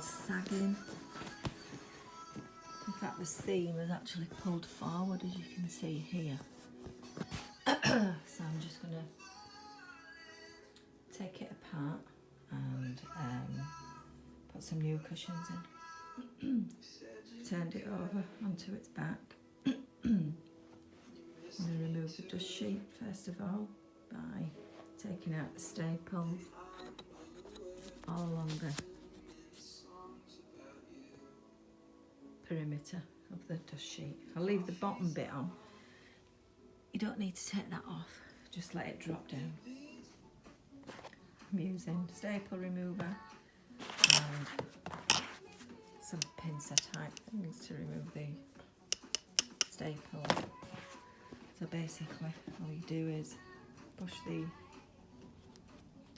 sagging. In fact, the seam is actually pulled forward, as you can see here. So I'm just going to take it apart and put some new cushions in. Turned it over onto its back. I'm going to remove the dust sheet first of all by taking out the staples all along the perimeter of the dust sheet. I'll leave the bottom bit on. You don't need to take that off, just let it drop down. I'm using staple remover and some pincer type things to remove the staple. So basically all you do is push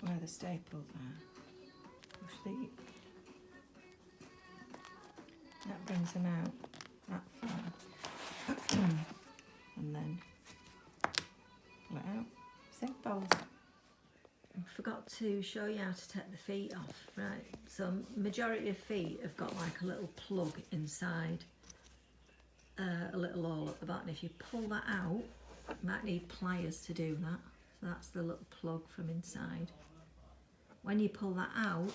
where the staples are, that brings them out that far, and then pull it out. Simple. I forgot to show you how to take the feet off. Right, so majority of feet have got like a little plug inside, a little hole at the bottom. If you pull that out, you might need pliers to do that. So that's the little plug from inside. When you pull that out,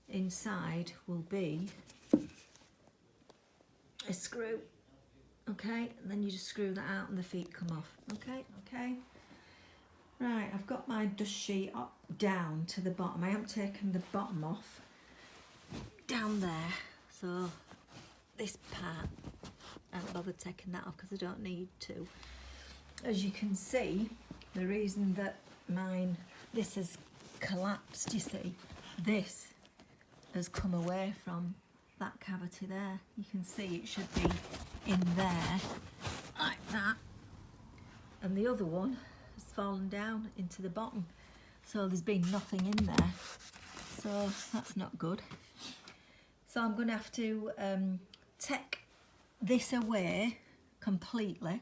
inside will be a screw. Okay, and then you just screw that out and the feet come off. Okay. Right, I've got my dust sheet up down to the bottom. I haven't taken the bottom off down there, so this part I haven't bothered taking that off because I don't need to. As you can see, the reason that this has collapsed, you see, this has come away from that cavity there. You can see it should be in there like that, and the other one has fallen down into the bottom, so there's been nothing in there, so that's not good. So I'm going to have to take this away completely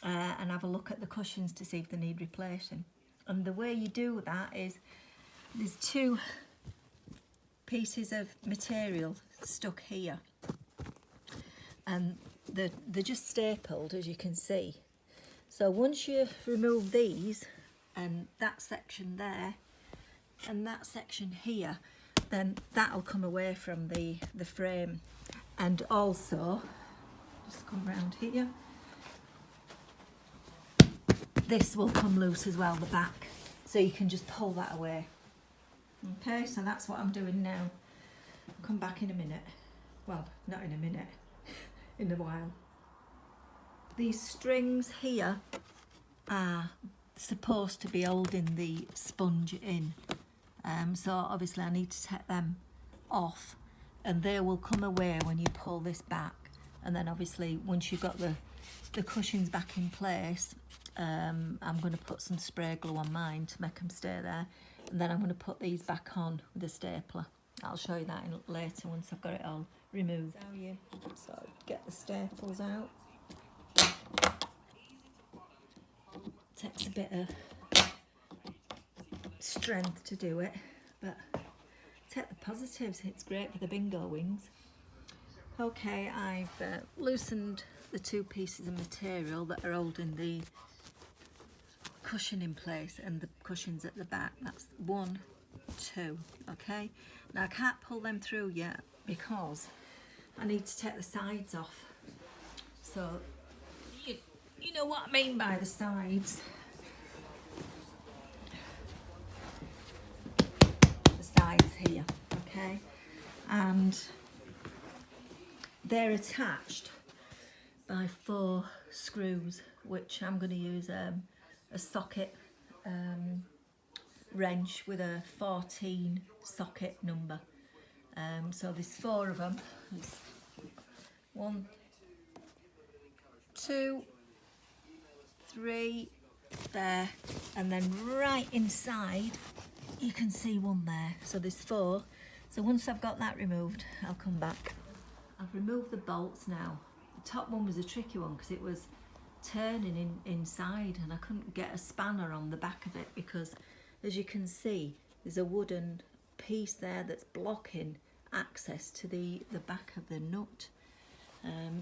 and have a look at the cushions to see if they need replacing. And the way you do that is there's two pieces of material stuck here, and they're just stapled, as you can see. So once you remove these and that section there and that section here, then that'll come away from the frame. And also, just come around here, this will come loose as well, the back, so you can just pull that away. Okay, so that's what I'm doing now. I'll come back in a minute. Well, not in a minute, in a while. These strings here are supposed to be holding the sponge in, so obviously I need to take them off, and they will come away when you pull this back. And then obviously once you've got the cushions back in place, I'm going to put some spray glue on mine to make them stay there, and then I'm going to put these back on with a stapler. I'll show you that later once I've got it all removed. How you sort of get the staples out. Takes a bit of strength to do it, but take the positives. It's great for the bingo wings. Okay, I've loosened the two pieces of material that are holding the cushion in place and the cushions at the back. That's 1, 2. Okay, now I can't pull them through yet because I need to take the sides off. So you know what I mean by the sides. The sides here, okay, and they're attached by 4 screws, which I'm going to use a socket wrench with a 14 socket number. So there's 4 of them. There's 1, 2, 3 there, and then right inside you can see 1 there. So there's 4. So once I've got that removed, I'll come back. I've removed the bolts now. The top one was a tricky one because it was turning inside, and I couldn't get a spanner on the back of it because, as you can see, there's a wooden piece there that's blocking access to the back of the nut.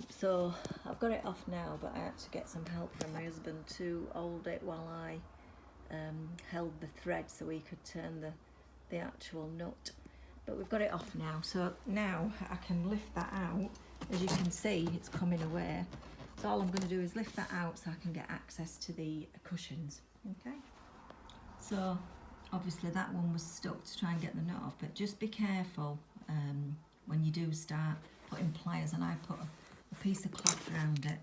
So I've got it off now, but I had to get some help from my husband to hold it while I held the thread so he could turn the actual nut. But we've got it off now, so now I can lift that out. As you can see, it's coming away. So all I'm going to do is lift that out so I can get access to the cushions. Okay. So obviously that one was stuck to try and get the nut off, but just be careful when you do start putting pliers, and I put a piece of cloth around it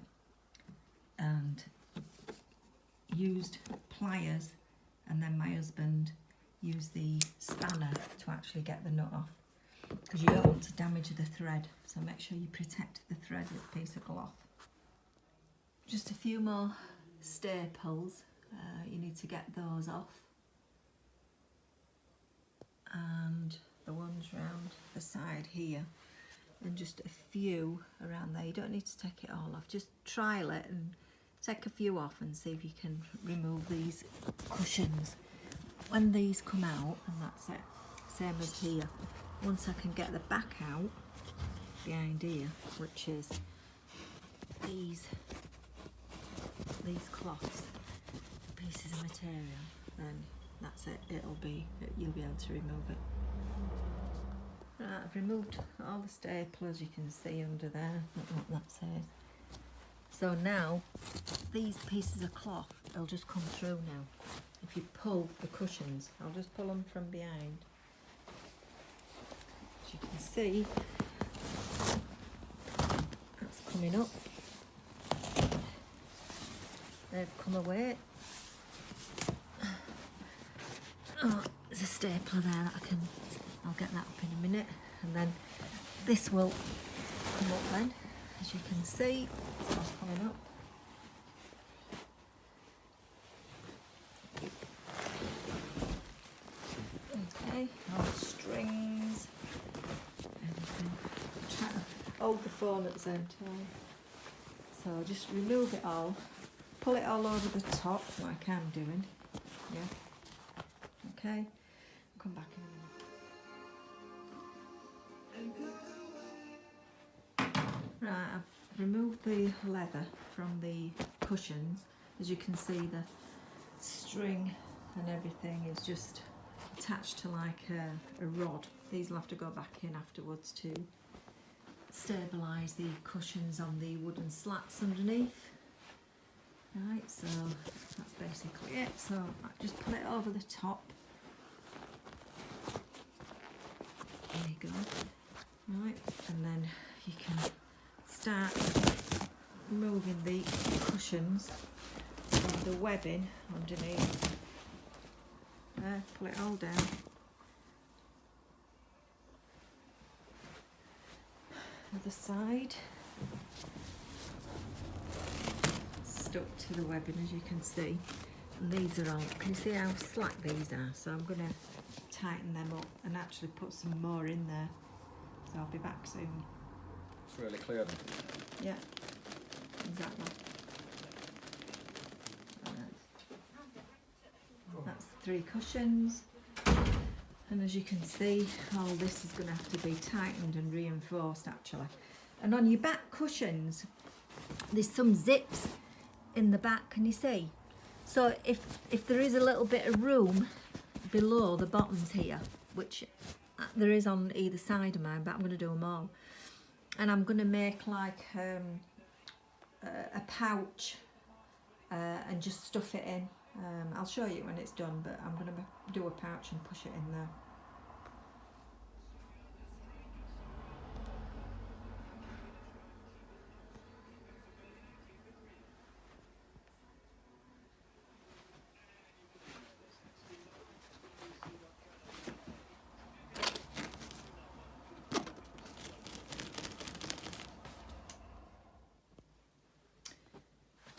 and used pliers, and then my husband used the spanner to actually get the nut off, because you don't want to damage the thread, so make sure you protect the thread with a piece of cloth. Just a few more staples, you need to get those off, and the ones round the side here, and just a few around there. You don't need to take it all off, just trial it and take a few off and see if you can remove these cushions. When these come out, and that's it, same as here, once I can get the back out behind here, which is these cloths, pieces of material, then that's it, you'll be able to remove it. Right, I've removed all the staplers, you can see under there, look what that says. So now these pieces of cloth, they'll just come through now. If you pull the cushions, I'll just pull them from behind. As you can see, that's coming up. They've come away. Oh, there's a stapler there that I'll get that up in a minute, and then this will come up then, as you can see, it's all coming up. Okay, all the strings, everything. Try to hold the phone at the same time. So just remove it all, pull it all over the top like I'm doing. Yeah. Okay. Come back in a minute. Right, I've removed the leather from the cushions. As you can see, the string and everything is just attached to like a rod. These will have to go back in afterwards to stabilise the cushions on the wooden slats underneath. Right, so that's basically it. So I just put it over the top. There you go. Right, and then you can start removing the cushions and the webbing underneath. There, pull it all down. Other side. Stuck to the webbing, as you can see. And these are all, can you see how slack these are? So I'm going to tighten them up and actually put some more in there. So I'll be back soon. It's really clear. Yeah, exactly. That's the 3 cushions. And as you can see, all this is going to have to be tightened and reinforced actually. And on your back cushions, there's some zips in the back, can you see? So if there is a little bit of room below the bottoms here, which there is on either side of mine, but I'm going to do them all. And I'm going to make like a pouch and just stuff it in. I'll show you when it's done, but I'm going to do a pouch and push it in there.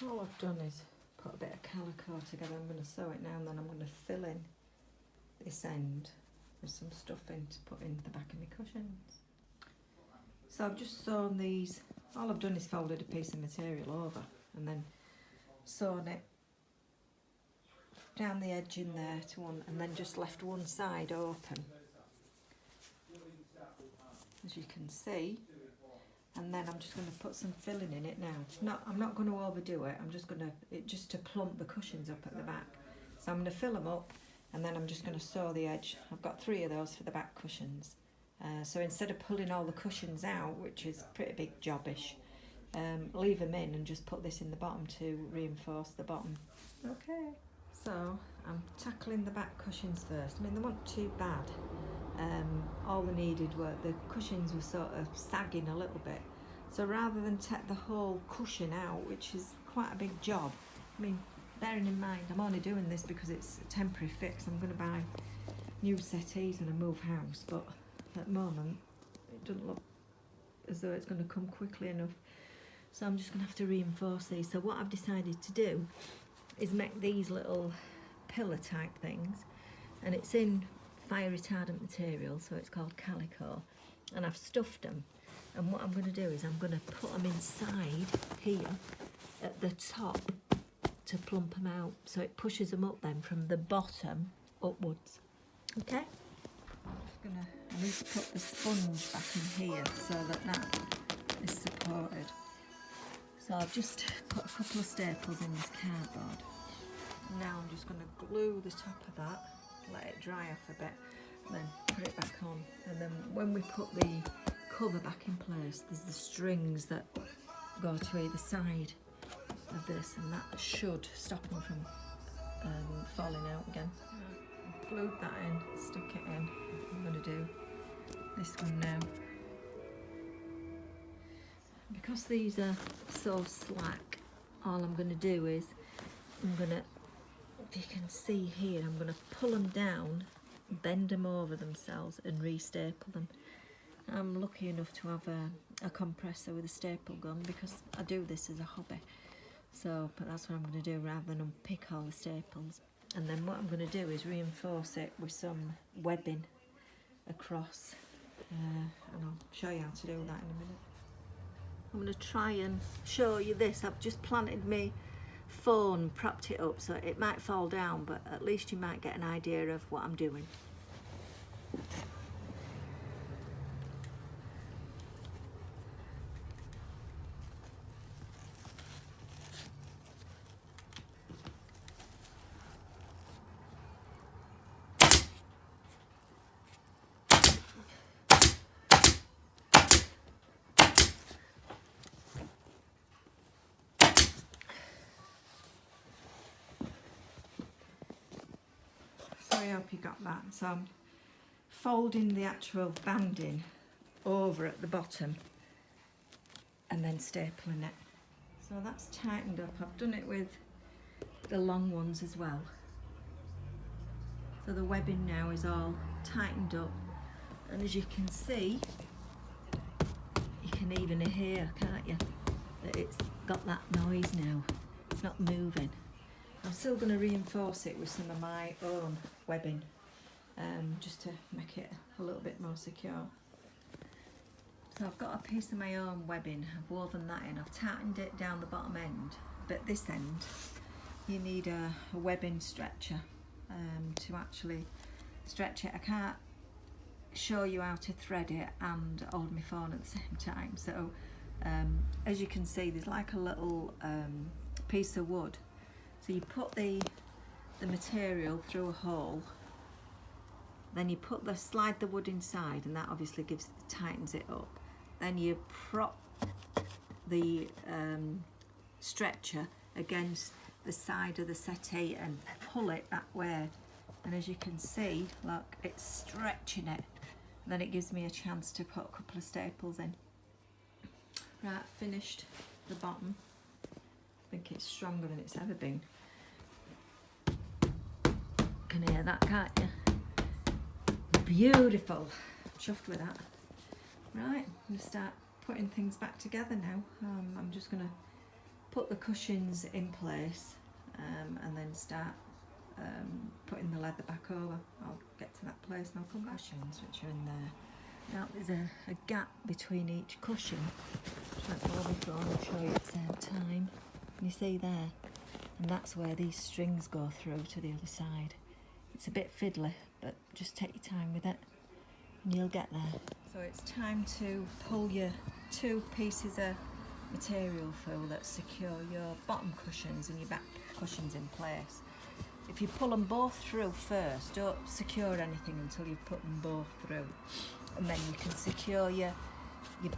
All I've done is put a bit of calico together. I'm going to sew it now, and then I'm going to fill in this end with some stuffing to put in the back of my cushions. So I've just sewn these. All I've done is folded a piece of material over and then sewn it down the edge in there to one, and then just left one side open. as you can see. And then I'm just going to put some filling in it now. I'm not going to overdo it. I'm just going to, just to plump the cushions up at the back. So I'm going to fill them up, and then I'm just going to sew the edge. I've got 3 of those for the back cushions. So instead of pulling all the cushions out, which is pretty big jobbish, leave them in and just put this in the bottom to reinforce the bottom. Okay. So I'm tackling the back cushions first. I mean, they weren't too bad. All they needed were, the cushions were sort of sagging a little bit. So rather than take the whole cushion out, which is quite a big job, I mean, bearing in mind, I'm only doing this because it's a temporary fix. I'm going to buy new settees when I move house, but at the moment, it doesn't look as though it's going to come quickly enough. So I'm just going to have to reinforce these. So what I've decided to do is make these little pillar type things, and it's in fire retardant material, so it's called calico, and I've stuffed them. And what I'm going to do is I'm going to put them inside here at the top to plump them out, so it pushes them up then from the bottom upwards. Okay? I need to put the sponge back in here so that is supported. So I've just put a couple of staples in this cardboard. Now I'm just going to glue the top of that, let it dry off a bit, and then put it back on. And then when we put the cover back in place, there's the strings that go to either side of this, and that should stop them from falling out again. I've glued that in, stuck it in. I'm going to do this one now. Because these are so slack, all I'm going to do is I'm going to, if you can see here, I'm going to pull them down, bend them over themselves and re-staple them. I'm lucky enough to have a compressor with a staple gun because I do this as a hobby. So, but that's what I'm going to do rather than unpick all the staples. And then what I'm going to do is reinforce it with some webbing across. And I'll show you how to do that in a minute. I'm going to try and show you this. I've just planted my phone, propped it up, so it might fall down, but at least you might get an idea of what I'm doing. I hope you got that. So I'm folding the actual banding over at the bottom and then stapling it. So that's tightened up. I've done it with the long ones as well. So the webbing now is all tightened up, and as you can see, you can even hear, can't you, that it's got that noise now. It's not moving. I'm still going to reinforce it with some of my own webbing, just to make it a little bit more secure. So I've got a piece of my own webbing, I've woven that in, I've tightened it down the bottom end, but this end you need a webbing stretcher to actually stretch it. I can't show you how to thread it and hold my phone at the same time, so as you can see there's like a little piece of wood. So you put the material through a hole, then you slide the wood inside, and that obviously tightens it up. Then you prop the stretcher against the side of the settee and pull it that way. And as you can see, look, it's stretching it. And then it gives me a chance to put a couple of staples in. Right, finished the bottom. I think it's stronger than it's ever been. Can hear that, can't you? Beautiful. Chuffed with that. Right, I'm going to start putting things back together now. I'm just going to put the cushions in place and then start putting the leather back over. I'll get to that place and I'll come back. Cushions which are in there. Now there's a gap between each cushion, which I'll show you at the same time. Can you see there? And that's where these strings go through to the other side. It's a bit fiddly, but just take your time with it and you'll get there. So So it's time to pull your 2 pieces of material through that secure your bottom cushions and your back cushions in place. If you pull them both through first, don't secure anything until you've put them both through, and then you can secure your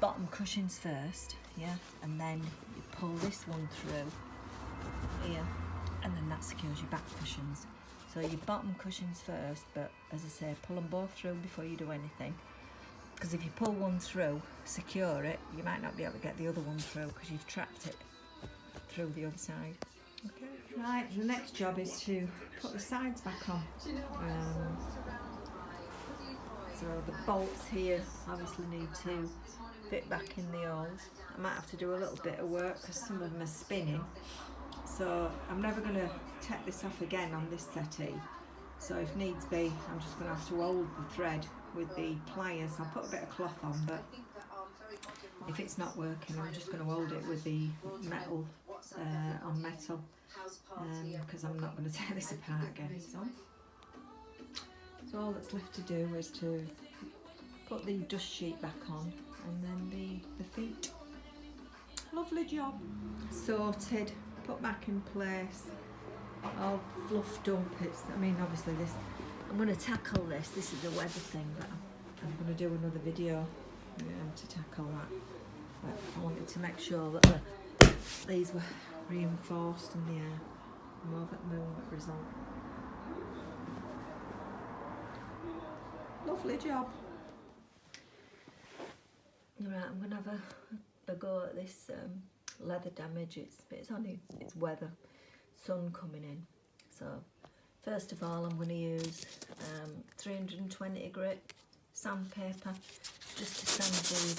bottom cushions first, yeah, and then you pull this one through here, and then that secures your back cushions. So your bottom cushions first, but as I say, pull them both through before you do anything, because if you pull one through, secure it, you might not be able to get the other one through because you've trapped it through the other side. Okay. Right, the next job is to put the sides back on. So the bolts here obviously need to fit back in the holes. I might have to do a little bit of work because some of them are spinning. So I'm never going to take this off again on this settee. So if needs be, I'm just going to have to hold the thread with the pliers. I'll put a bit of cloth on, but if it's not working, I'm just going to hold it with the metal on metal, because I'm not going to tear this apart again. So all that's left to do is to put the dust sheet back on, and then the feet. Lovely job. Sorted, put back in place, all fluffed up. I mean, obviously this, I'm going to tackle this. This is a weather thing, but I'm going to do another video to tackle that. But I wanted to make sure that these were reinforced and the more that movement result. Lovely job. Right, I'm going to have a go at this leather damage. It's weather, sun coming in. So first of all, I'm going to use 320 grit sandpaper just to sand these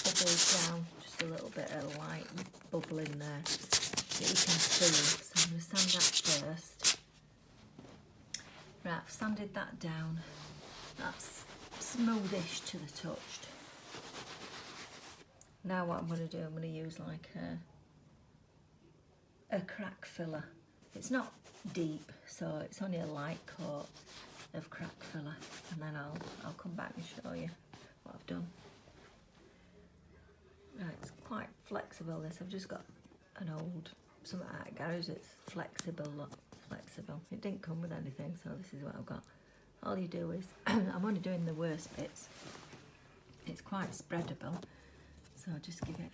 bubbles down, just a little bit of light bubble in there that you can see. So I'm going to sand that first. Right, I've sanded that down. That's smoothish to the touch. Now what I'm going to do, I'm going to use like a crack filler. It's not deep, so it's only a light coat of crack filler, and then I'll come back and show you what I've done. Right, it's quite flexible this. I've just got an old something out of garage that's flexible, look, flexible. It didn't come with anything, so this is what I've got. All you do is, I'm only doing the worst bits. It's quite spreadable, so just give it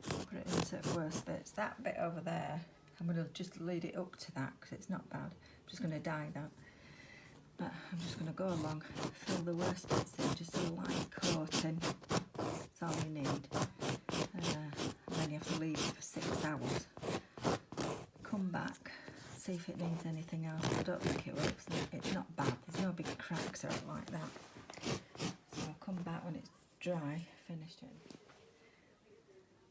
put it into the worst bits. That bit over there, I'm going to just lead it up to that because it's not bad. I'm just going to dye that. But I'm just going to go along, fill the worst bits in, just a light coating. That's all you need. And then you have to leave it for 6 hours. Come back, see if it needs anything else. I don't think it will. It's not bad. There's no big cracks or anything like that. So I'll come back when it's dry, finished it.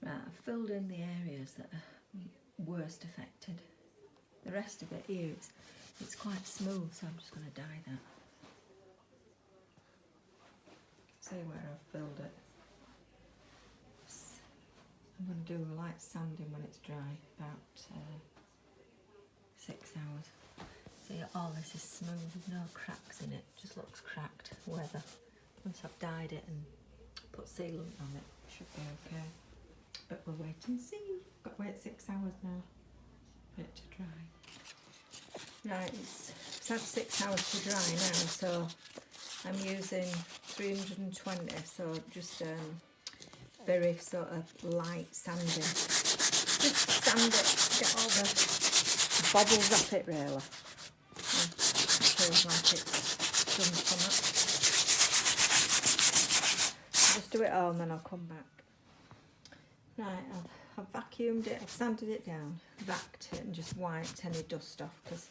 Right, I've filled in the areas that are worst affected. The rest of it here, it's quite smooth, so I'm just going to dye that. See where I've filled it. I'm going to do a light sanding when it's dry, about 6 hours. See, all this is smooth, there's no cracks in it, just looks cracked, weather. Once I've dyed it and put sealant on it, it should be okay. But we'll wait and see. Got to wait 6 hours now for it to dry. Right, it's had 6 hours to dry now, so I'm using 320, so just very sort of light sanding. Just sand it, get all the bobbles off it really. Yeah, it feels like it's done something. Just do it all and then I'll come back. Right, I've vacuumed it, I've sanded it down, vacuumed it and just wiped any dust off because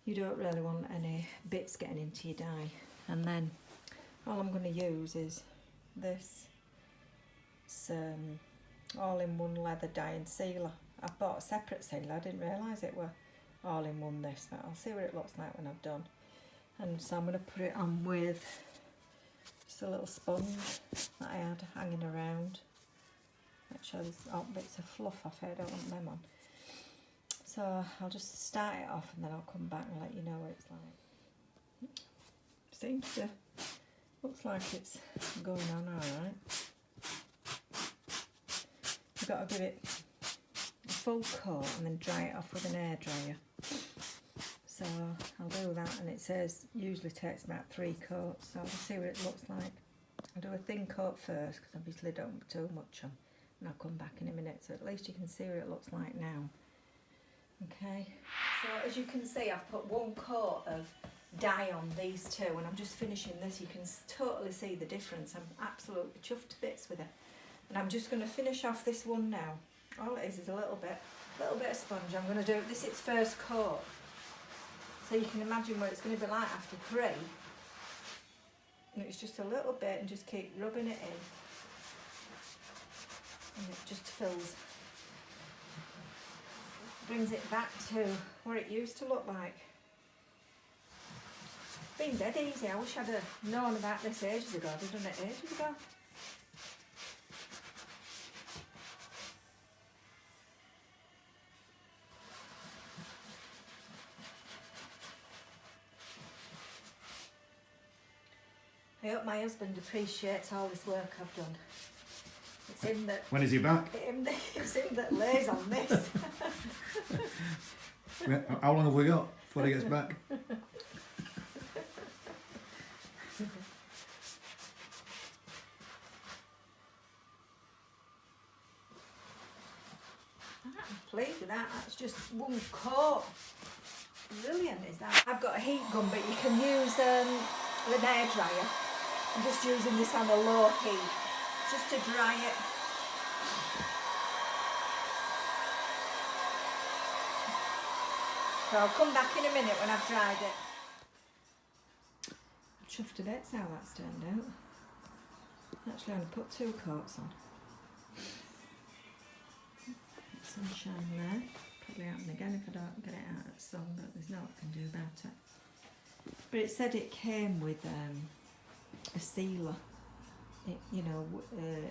you don't really want any bits getting into your dye. And then all I'm going to use is this. It's all-in-one leather dyeing sealer. I bought a separate sealer, I didn't realise it were all-in-one this, but I'll see what it looks like when I've done. And so I'm going to put it on with just a little sponge that I had hanging around. Make sure there's all bits of fluff off it, I don't want them on. So I'll just start it off and then I'll come back and let you know what it's like. seems to, looks like it's going on alright. You've got to give it a full coat and then dry it off with an hairdryer. So I'll do that, and it says usually takes about 3 coats, so I'll just see what it looks like. I'll do a thin coat first because obviously don't put too much on, and I'll come back in a minute, so at least you can see what it looks like now. Okay, so as you can see, I've put 1 coat of dye on these two, and I'm just finishing this. You can totally see the difference. I'm absolutely chuffed to bits with it, and I'm just going to finish off this one now. All it is a little bit of sponge. I'm going to do this its first coat, so you can imagine what it's going to be like after 3. And it's just a little bit, and just keep rubbing it in, and it just fills, brings it back to what it used to look like. It's been dead easy. I wish I'd have known about this ages ago. I'd have done it ages ago. I hope my husband appreciates all this work I've done. It's him that... When is he back? It's him that lays on this. How long have we got before he gets back? I'm pleased with that. That's just 1 coat. Brilliant is that. I've got a heat gun, but you can use an hairdryer. I'm just using this on a low heat, just to dry it. So I'll come back in a minute when I've dried it. I'm chuffed to bits how that's turned out. Actually, I'm going to put 2 coats on. Sunshine there. Probably happen again if I don't get it out of the sun, but there's no what I can do about it. But it said it came with a sealer,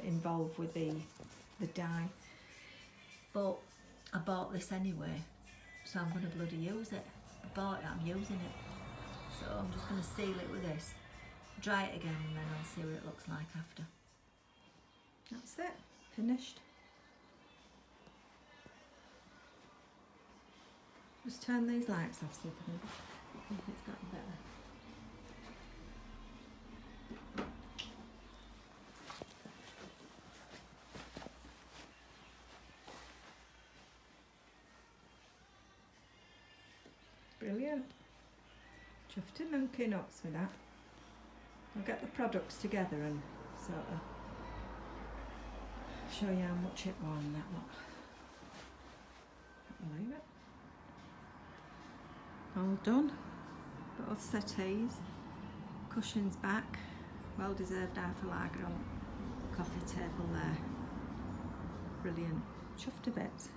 involved with the dye. But I bought this anyway, so I'm going to bloody use it. I bought it, I'm using it. So I'm just going to seal it with this, dry it again, and then I'll see what it looks like after. That's it, finished. Just turn these lights off so I think it's gotten better. Brilliant. Chuffed to monkey nuts with that. I'll get the products together and sort of show you how much it was and that lot. I'll leave it. All done. Both settees, cushions back, well deserved half a lager on the coffee table there. Brilliant. Chuffed to bits.